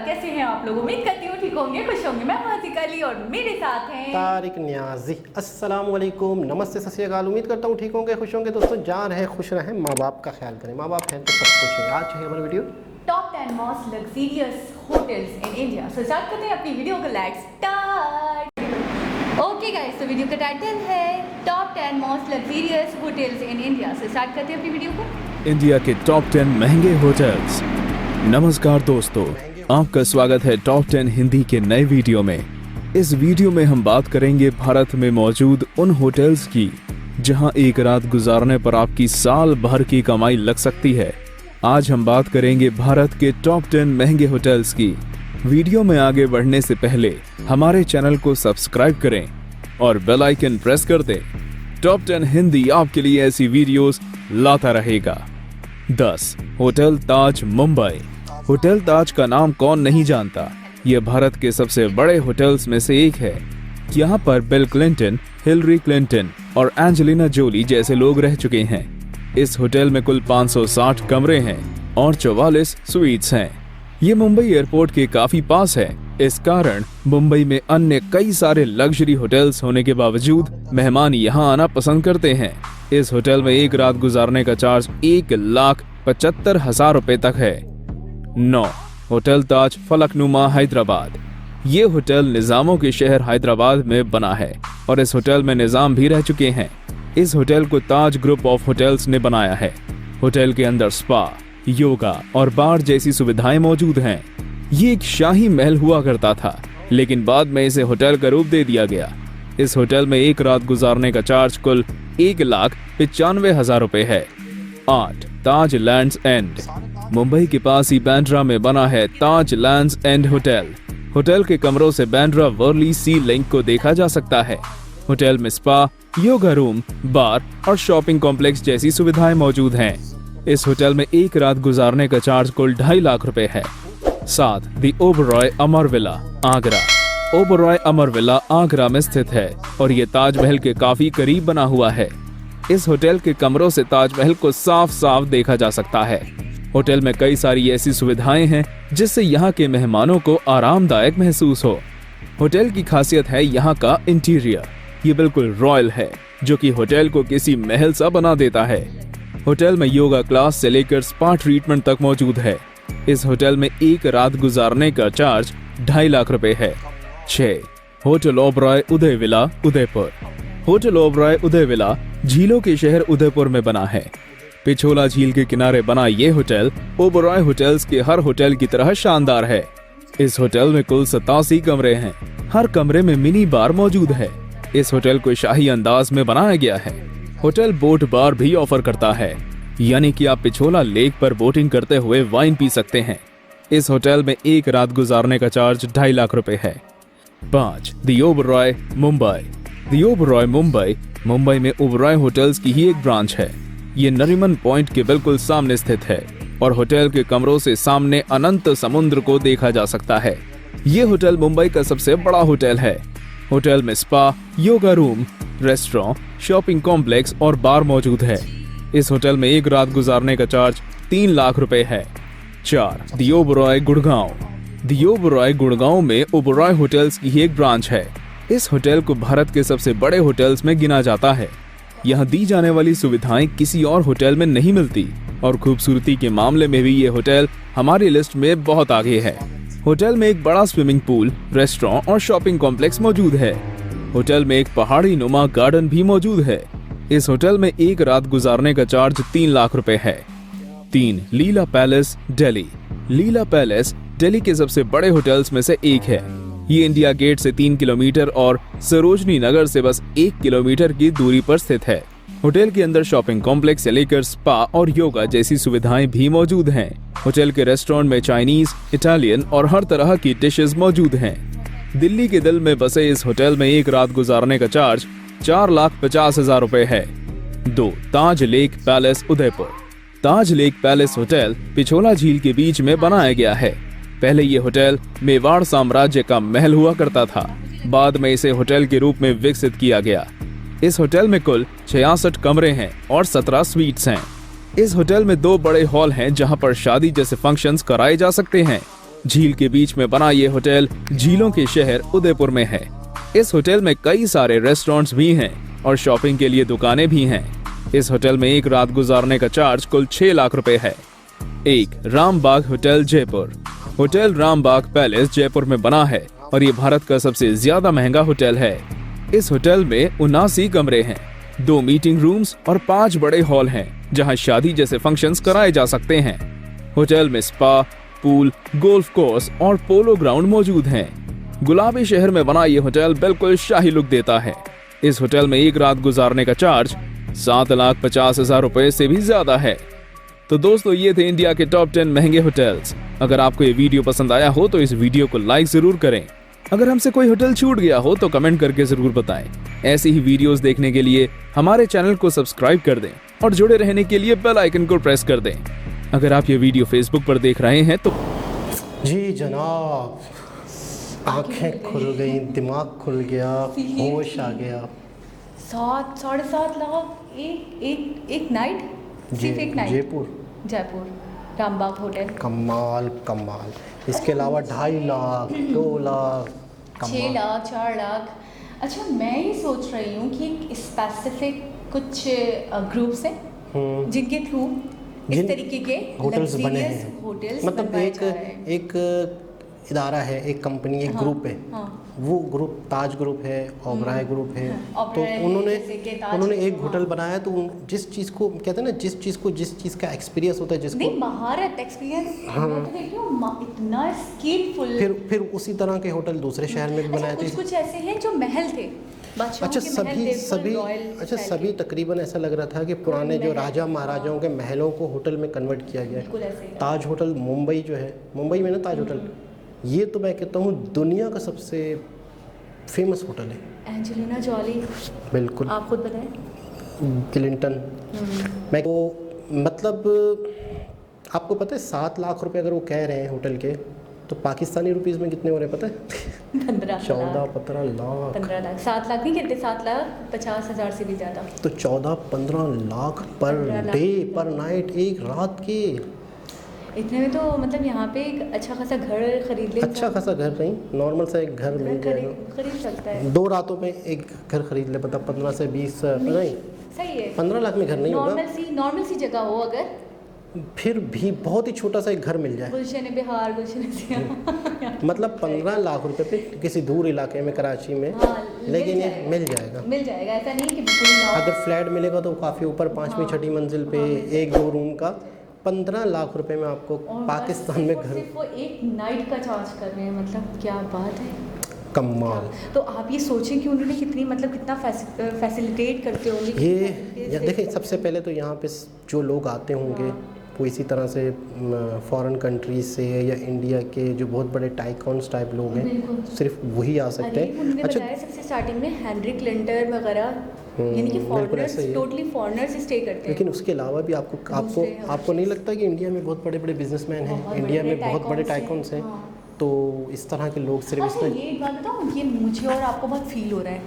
कैसे हैं आप लोग? उम्मीद करती हूँ ठीक होंगे, खुश होंगे। मैं हासिका अली और मेरे साथ हैं तारिक न्याजी। अस्सलाम वालेकुम, नमस्ते, सत श्री अकाल। उम्मीद करता हूँ ठीक होंगे, खुश होंगे। दोस्तों जहाँ रहे खुश रहें, माँ बाप का ख्याल करें। माँ बाप हैं तो सब कुछ है। आज है हमारी video top 10 most luxurious hotels in India. So start करते हैं अपनी वीडियो को। Let's start. ओके गाइस, तो वीडियो का टाइटल है top 10 most luxurious hotels in India. So start करते हैं अपनी वीडियो को। इंडिया के टॉप 10 महंगे होटल्स। नमस्कार दोस्तों, आपका स्वागत है टॉप 10 हिंदी के नए वीडियो में। इस वीडियो में हम बात करेंगे भारत में मौजूद उन होटल्स की जहां एक रात गुजारने पर आपकी साल भर की कमाई लग सकती है। आज हम बात करेंगे भारत के टॉप 10 महंगे होटल्स की। वीडियो में आगे बढ़ने से पहले हमारे चैनल को सब्सक्राइब करें और बेल आइकन प्रेस कर दें। टॉप 10 हिंदी आपके लिए ऐसी वीडियोस लाता रहेगा। 10. होटल ताज मुंबई। होटल ताज का नाम कौन नहीं जानता। यह भारत के सबसे बड़े होटल्स में से एक है। यहाँ पर बिल क्लिंटन, हिलरी क्लिंटन और एंजेलिना जोली जैसे लोग रह चुके हैं। इस होटल में कुल 560 कमरे हैं और 44 स्वीट्स हैं। ये मुंबई एयरपोर्ट के काफी पास है। इस कारण मुंबई में अन्य कई सारे लग्जरी होटल्स होने के बावजूद मेहमान यहाँ आना पसंद करते हैं। इस होटल में एक रात गुजारने का चार्ज 1,75,000 रुपए तक है। 9. होटल ताज फलकनुमा हैदराबाद। ये होटल निजामों के शहर हैदराबाद में बना है और इस होटल में निजाम भी रह चुके हैं। इस होटल को ताज ग्रुप ऑफ होटल्स ने बनाया है। होटल के अंदर स्पा, योगा और बार जैसी सुविधाएं मौजूद हैं। ये एक शाही महल हुआ करता था, लेकिन बाद में इसे होटल का रूप दे दिया गया। इस होटल में एक रात गुजारने का चार्ज कुल 1,95,000 रुपए है। 8. ताज लैंड्स एंड। मुंबई के पास ही बांद्रा में बना है ताज लैंड्स एंड होटल। होटल के कमरों से बांद्रा वर्ली सी लिंक को देखा जा सकता है। होटल में स्पा, योगा रूम, बार और शॉपिंग कॉम्प्लेक्स जैसी सुविधाएं मौजूद हैं। इस होटल में एक रात गुजारने का चार्ज कुल 2.5 लाख रुपए है। 7. दी ओबरॉय अमर विला, आगरा। ओबरॉय अमर विला आगरा में स्थित है और ये ताजमहल के काफी करीब बना हुआ है। इस होटल के कमरों से ताजमहल को साफ साफ देखा जा सकता है। होटल में कई सारी ऐसी सुविधाएं हैं जिससे यहाँ के मेहमानों को आरामदायक महसूस हो। होटल की खासियत है यहाँ का इंटीरियर। ये बिल्कुल रॉयल है, जो कि होटल को किसी महल सा बना देता है। होटल में योगा क्लास से लेकर स्पा ट्रीटमेंट तक मौजूद है। इस होटल में एक रात गुजारने का चार्ज 2.5 लाख रुपए है। 6. होटल ओबरॉय उदय विला, उदयपुर। होटल ओबरॉय उदय विला झीलों के शहर उदयपुर में बना है। पिछोला झील के किनारे बना ये होटल ओबरॉय होटल्स के हर होटल की तरह शानदार है। इस होटल में कुल 87 कमरे हैं। हर कमरे में मिनी बार मौजूद है। इस होटल को शाही अंदाज में बनाया गया है। होटल बोट बार भी ऑफर करता है, यानी कि आप पिछोला लेक पर बोटिंग करते हुए वाइन पी सकते हैं। इस होटल में एक रात गुजारने का चार्ज 2.5 लाख रुपए है। 5. दी ओबरॉय मुंबई। दी ओबरॉय मुंबई मुंबई में ओबरॉय होटल्स की ही एक ब्रांच है। ये नरीमन पॉइंट के बिल्कुल सामने स्थित है और होटल के कमरों से सामने अनंत समुद्र को देखा जा सकता है। ये होटल मुंबई का सबसे बड़ा होटल है। होटल में spa, yoga room, restaurant, shopping complex और बार मौजूद है। इस होटल में एक रात गुजारने का चार्ज 3 लाख रुपए है। 4. दी ओबरॉय गुड़गांव। दी ओबरॉय गुड़गांव में ओबरॉय होटल्स की ही एक ब्रांच है। इस होटल को भारत के सबसे बड़े होटल्स में गिना जाता है। यहाँ दी जाने वाली सुविधाएं किसी और होटल में नहीं मिलती और खूबसूरती के मामले में भी ये होटल हमारी लिस्ट में बहुत आगे है। होटल में एक बड़ा स्विमिंग पूल, रेस्टोरेंट और शॉपिंग कॉम्प्लेक्स मौजूद है। होटल में एक पहाड़ी नुमा गार्डन भी मौजूद है। इस होटल में एक रात गुजारने का चार्ज 3 लाख रुपए है। 3. लीला पैलेस, दिल्ली। लीला पैलेस दिल्ली के सबसे बड़े होटल्स में से एक है। ये इंडिया गेट से 3 किलोमीटर और सरोजनी नगर से बस 1 किलोमीटर की दूरी पर स्थित है। होटल के अंदर शॉपिंग कॉम्प्लेक्स से लेकर स्पा और योगा जैसी सुविधाएं भी मौजूद हैं। होटल के रेस्टोरेंट में चाइनीज, इटालियन और हर तरह की डिशेस मौजूद हैं। दिल्ली के दिल में बसे इस होटल में एक रात गुजारने का चार्ज 4,50,000 रुपए है। 2. ताज लेक पैलेस, उदयपुर। ताज लेक पैलेस होटल पिछोला झील के बीच में बनाया गया है। पहले ये होटल मेवाड़ साम्राज्य का महल हुआ करता था। बाद में इसे होटल के रूप में विकसित किया गया। इस होटल में कुल 66 कमरे हैं और 17 स्वीट्स हैं। इस होटल में 2 बड़े हॉल हैं जहां पर शादी जैसे फंक्शंस कराए जा सकते हैं। झील के बीच में बना ये होटल झीलों के शहर उदयपुर में है। इस होटल में कई सारे रेस्टोरेंट्स भी हैं और शॉपिंग के लिए दुकानें भी हैं। इस होटल में एक रात गुजारने का चार्ज कुल 6 लाख रुपए है। एक Rambagh hotel Jaipur. Hotel Rambagh palace Jaipur में बना है और ये भारत का सबसे ज्यादा महंगा होटल है। इस होटल में 79 कमरे हैं, 2 मीटिंग रूम्स और 5 बड़े हॉल हैं जहां शादी जैसे फंक्शंस कराए जा सकते हैं। होटल में स्पा, पूल, गोल्फ कोर्स और पोलो ग्राउंड मौजूद हैं। गुलाबी शहर में बना ये होटल बिल्कुल शाही लुक देता है। इस होटल में एक रात गुजारने का चार्ज 7,50,000 रुपए से भी ज्यादा है। तो दोस्तों, ये थे इंडिया के टॉप 10 महंगे होटल्स। अगर आपको ये वीडियो पसंद आया हो तो इस वीडियो को लाइक जरूर करें। अगर हमसे कोई होटल छूट गया हो तो कमेंट करके जरूर बताएं। ऐसी ही वीडियोस देखने के लिए हमारे चैनल को सब्सक्राइब कर दें और जुड़े रहने के लिए बेल आइकन को प्रेस कर दें। अगर आप ये वीडियो फेसबुक पर देख रहे हैं तो जी जनाब, आंखें खुल गई, दिमाग खुल गया, होश आ गया। 7-7.5 लाख एक नाइट, सिर्फ एक नाइट। जयपुर रामबाग होटल। कमाल कमाल। इसके अलावा 2.5 लाख, 2 लाख, 6 लाख, 4 लाख। अच्छा, मैं ये सोच रही हूँ कि एक स्पेसिफिक कुछ ग्रुप्स हैं जिनके थ्रू इस तरीके के होटल्स बने हैं। होटल्स मतलब एक इदारा है, एक कंपनी, एक ग्रुप है। वो ग्रुप ताज ग्रुप है, ओबराय ग्रुप है। तो उन्होंने एक होटल बनाया। तो जिस चीज़ को कहते हैं ना, जिस चीज़ का एक्सपीरियंस होता है, जिसको महारत एक्सपीरियंस, इतना स्किलफुल। फिर उसी तरह के होटल दूसरे शहर में भी बनाए थे। कुछ ऐसे हैं जो महल थे। अच्छा, सभी तकरीबन ऐसा लग रहा था कि पुराने जो राजा महाराजाओं के महलों को होटल में कन्वर्ट किया गया है। ताज होटल मुंबई जो है, मुंबई में ना ताज होटल, ये तो मैं कहता हूँ दुनिया का सबसे फेमस होटल है। एंजेलिना जॉली, बिल्कुल, आप खुद बताएं। क्लिंटन। मैं तो मतलब आपको पता है 7 लाख रुपए अगर वो कह रहे हैं होटल के, तो पाकिस्तानी रुपीस में कितने हो रहे हैं पता है? 14-15 लाख। 15 लाख, 7 लाख नहीं कहते, 7,50,000 से भी ज़्यादा। तो 14-15 लाख पर डे, पर नाइट, एक रात के। इतने में तो मतलब यहाँ पे एक अच्छा खासा घर खरीद ले। अच्छा खासा घर नहीं, नॉर्मल सा एक घर मिल जाएगा, खरीद सकता है। 2 रातों में एक घर खरीद ले। पता 15 से 20 नहीं, सही है। 15 लाख में घर नहीं होगा। नॉर्मल सी जगह हो अगर, फिर भी बहुत ही छोटा सा एक घर मिल जाए। गुलशन बिहार, गुलशन मतलब 15 लाख रुपए पे किसी दूर इलाके में, कराची में। लेकिन ये मिल जाएगा। ऐसा नहीं कि बिल्कुल ना। अगर फ्लैट मिलेगा तो काफ़ी ऊपर, 5वीं-6वीं मंजिल पे, 1-2 रूम का 15 लाख रुपए में आपको पाकिस्तान में घर। सिर्फ वो एक नाइट का चार्ज कर रहे हैं, मतलब क्या बात है, कमाल। तो आप ये सोचें कि उन्होंने कितना फैसिलिटेट करते होंगे। ये देखिए, सबसे पहले तो यहाँ पे जो लोग आते होंगे वो इसी तरह से फॉरेन कंट्रीज से या इंडिया के जो बहुत बड़े टाइकॉन्स टाइप लोग हैं, सिर्फ वही आ सकते हैं। अच्छा, सबसे स्टार्टिंग में हेनरी क्लिंटन वगैरह, यानी कि फॉरेनर्स, टोटली फॉरेनर्स स्टे करते हैं। लेकिन उसके अलावा भी आपको नहीं लगता कि इंडिया में बहुत बड़े बड़े बिजनेसमैन हैं, इंडिया में बहुत बड़े टाइकॉन्स हैं? तो इस तरह के लोग सिर्फ अच्छा, ये एक बात बताऊँ, ये मुझे और आपको बहुत फील हो रहा है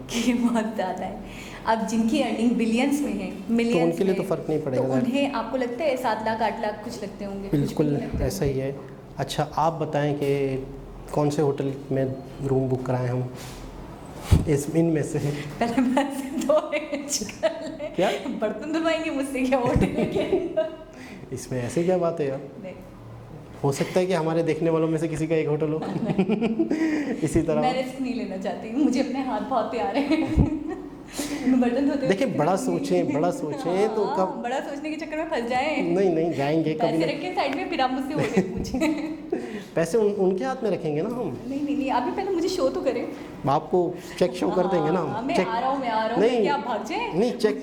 कि ये बहुत ज़्यादा है। अब जिनकी अर्निंग बिलियंस में है, मिलियंस तो उनके लिए तो फ़र्क नहीं पड़ेगा। तो उन्हें आपको लगता है 7 लाख 8 लाख कुछ लगते होंगे? बिल्कुल ऐसा ही है। अच्छा, आप बताएं कि कौन से होटल में रूम बुक कराएं हम इनमें से? पहले मैं तो क्या बर्तन धुलवाएंगे मुझसे, क्या होटल के? इसमें ऐसी क्या बात है यार? हो सकता है कि हमारे देखने वालों में से किसी का एक होटल हो। इसी तरह मैं रिस्क नहीं लेना चाहती, मुझे अपने हाथ बहुत प्यारे हैं। बर्तन धोते देखिए, बड़ा सोचें तो कब बड़ा सोचने के चक्कर में फंस जाएं। नहीं जाएंगे कभी। पैसे रख के साइड में, फिर आप मुझसे होटल पूछें। पैसे उनके हाथ में रखेंगे ना हम। नहीं, अभी पहले मुझे शो तो करें। आपको चेक शो कर देंगे ना। मैं आ रहा हूँ। नहीं, क्या भाग जाए? नहीं, चेक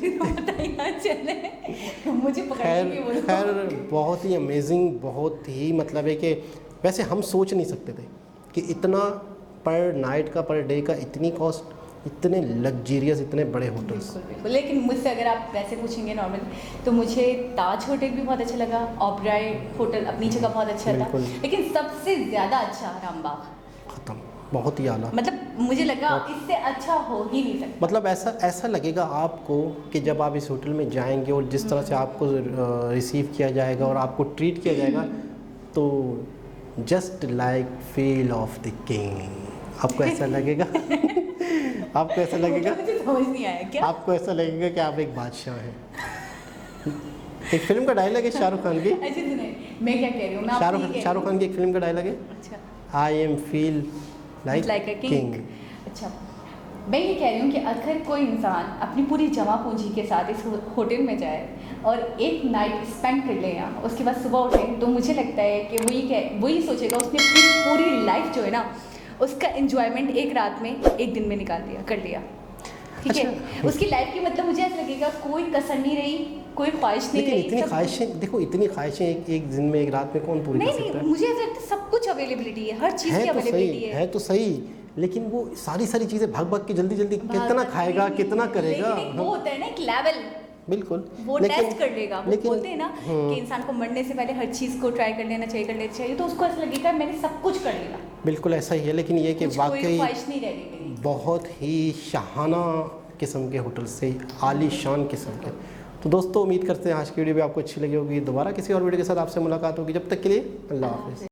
चले मुझे पकड़ेंगे वो लोग। खैर, बहुत ही अमेजिंग, बहुत ही मतलब है कि वैसे हम सोच नहीं सकते थे कि इतना पर नाइट का, पर डे का इतनी कॉस्ट, इतने लग्जरियस, इतने बड़े होटल्स। बिल्कुल। लेकिन मुझसे अगर आप वैसे पूछेंगे नॉर्मल, तो मुझे ताज होटल भी बहुत अच्छा लगा, ओबराय होटल अपनी जगह बहुत अच्छा था, लेकिन सबसे ज़्यादा अच्छा रामबाग। ख़त्म, बहुत ही आला। मतलब मुझे लगा इससे अच्छा हो ही नहीं सकता। मतलब ऐसा लगेगा आपको कि जब आप इस होटल में जाएंगे और जिस तरह से आपको रिसीव किया जाएगा और आपको ट्रीट किया जाएगा, तो just like feel of the king. आपको ऐसा लगेगा आपको ऐसा लगेगा, मुझे समझ नहीं आया क्या? आपको ऐसा लगेगा कि आप एक बादशाह हैं। एक फिल्म का डायलॉग है शाहरुख खान की। अच्छा सुने, मैं क्या कह रही हूँ, मैं आपको ये कह रही शाहरुख खान की एक फिल्म का डायलॉग है, अच्छा I am feel like a king. अच्छा, मैं ये कह रही हूँ कि अगर कोई इंसान अपनी पूरी जमा पूंजी के साथ इस होटल में जाए और एक नाइट स्पेंड कर ले यहाँ, उसके बाद सुबह उठे, तो मुझे लगता है कि वही सोचेगा उसने अपनी पूरी लाइफ जो है ना उसका एंजॉयमेंट एक रात में, एक दिन में निकाल दिया, कर लिया। ठीक है, उसकी लाइफ की मतलब मुझे ऐसा लगेगा कोई कसर नहीं रही, कोई ख्वाहिश नहीं लेकिन रही। इतनी ख्वाहिशें, देखो इतनी ख्वाहिशें एक दिन में, एक रात में कौन पूरी कर सकता है? मुझे ऐसा लगता है सब कुछ अवेलेबिलिटी है, हर चीज़ की अवेलेबिलिटी है तो सही, लेकिन वो सारी चीज़ें भाग भाग के जल्दी कितना खाएगा, कितना करेगा? वो होता है ना एक लेवल, बिल्कुल, वो टेस्ट कर लेगा। वो बोलते हैं ना हाँ। कि इंसान को मरने से पहले हर चीज़ को ट्राई कर लेना चाहिए, तो उसको ऐसा लगेगा मैंने सब कुछ कर लिया। बिल्कुल ऐसा ही है, लेकिन ये कि वाकई ख्वाहिश नहीं रह गई मेरी। बहुत ही शाहाना किस्म के होटल से, आलीशान किस्म के। तो दोस्तों, उम्मीद करते हैं आज की वीडियो भी आपको अच्छी लगी होगी। दोबारा किसी और वीडियो के साथ आपसे मुलाकात होगी, जब तक के लिए अल्लाह हाफ़िज़।